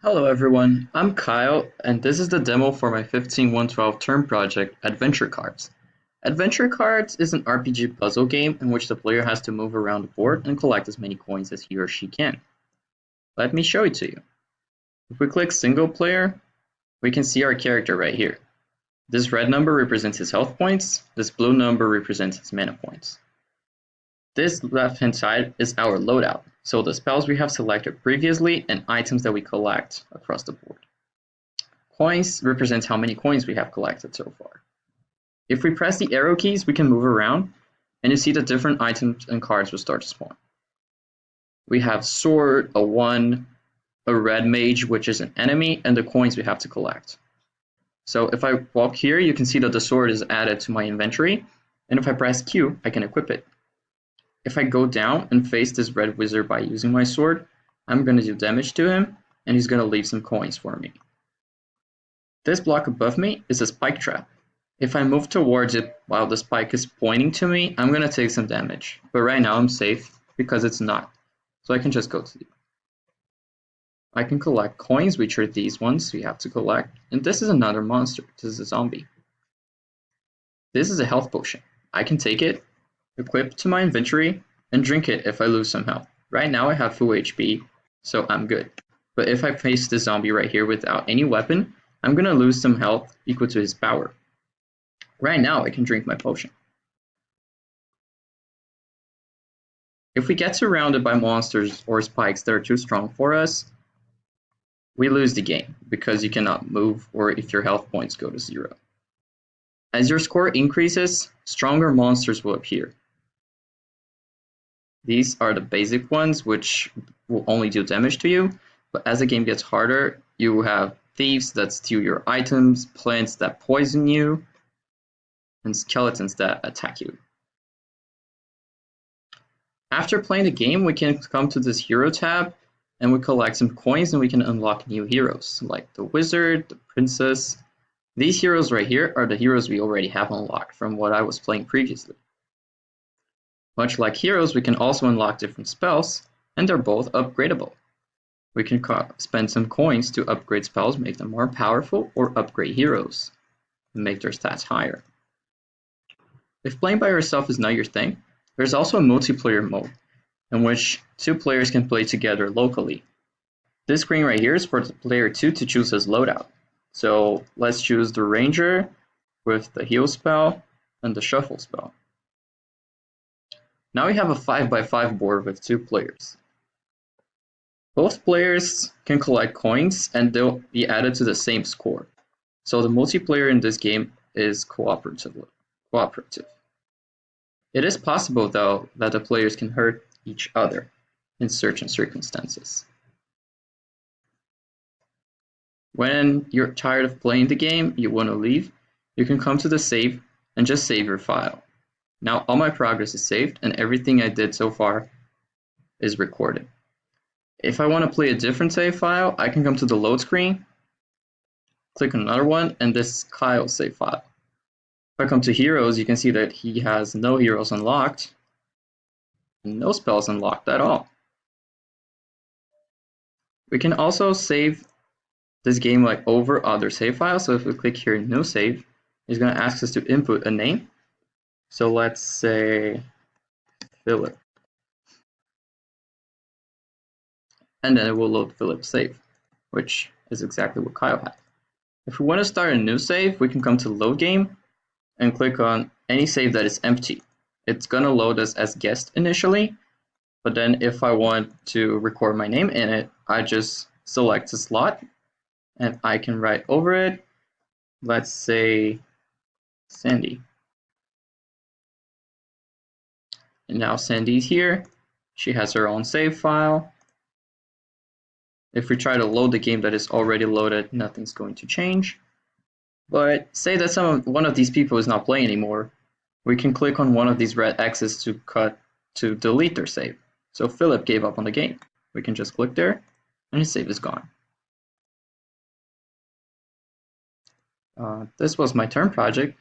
Hello everyone, I'm Kyle, and this is the demo for my 15112 term project, Adventure Cards. Adventure Cards is an RPG puzzle game in which the player has to move around the board and collect as many coins as he or she can. Let me show it to you. If we click single player, we can see our character right here. This red number represents his health points, this blue number represents his mana points. This left-hand side is our loadout, so the spells we have selected previously and items that we collect across the board. Coins represents how many coins we have collected so far. If we press the arrow keys, we can move around, and you see the different items and cards will start to spawn. We have sword, a 1, a red mage, which is an enemy, and the coins we have to collect. So if I walk here, you can see that the sword is added to my inventory, and if I press Q, I can equip it. If I go down and face this red wizard by using my sword, I'm going to do damage to him, and he's going to leave some coins for me. This block above me is a spike trap. If I move towards it while the spike is pointing to me, I'm going to take some damage. But right now I'm safe because it's not. So I can just go to the... I can collect coins, which are these ones we have to collect. And this is another monster. This is a zombie. This is a health potion. I can take it, equip to my inventory, and drink it if I lose some health. Right now I have full HP, so I'm good. But if I face this zombie right here without any weapon, I'm going to lose some health equal to his power. Right now I can drink my potion. If we get surrounded by monsters or spikes that are too strong for us, we lose the game because you cannot move or if your health points go to 0. As your score increases, stronger monsters will appear. These are the basic ones, which will only do damage to you, but as the game gets harder, you have thieves that steal your items, plants that poison you, and skeletons that attack you. After playing the game, we can come to this hero tab, and we collect some coins and we can unlock new heroes, like the wizard, the princess. These heroes right here are the heroes we already have unlocked from what I was playing previously. Much like heroes, we can also unlock different spells, and they're both upgradable. We can spend some coins to upgrade spells, make them more powerful, or upgrade heroes, and make their stats higher. If playing by yourself is not your thing, there's also a multiplayer mode, in which 2 players can play together locally. This screen right here is for player 2 to choose his loadout. So let's choose the ranger with the heal spell and the shuffle spell. Now we have a 5x5 board with 2 players. Both players can collect coins and they'll be added to the same score. So the multiplayer in this game is cooperative. It is possible though that the players can hurt each other in certain circumstances. When you're tired of playing the game, you want to leave, you can come to the save and just save your file. Now all my progress is saved and everything I did so far is recorded. If I want to play a different save file, I can come to the load screen, click on another one, and this is Kyle's save file. If I come to heroes, you can see that he has no heroes unlocked, and no spells unlocked at all. We can also save this game like over other save files. So if we click here, new save, it's going to ask us to input a name. So let's say Philip. And then it will load Philip's save, which is exactly what Kyle had. If we want to start a new save, we can come to load game and click on any save that is empty. It's going to load us as guest initially, but then if I want to record my name in it, I just select a slot and I can write over it, let's say Sandy. And now Sandy's here. She has her own save file. If we try to load the game that is already loaded, nothing's going to change. But say that one of these people is not playing anymore, we can click on one of these red X's to delete their save. So Philip gave up on the game. We can just click there and his save is gone. This was my term project.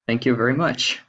Thank you very much.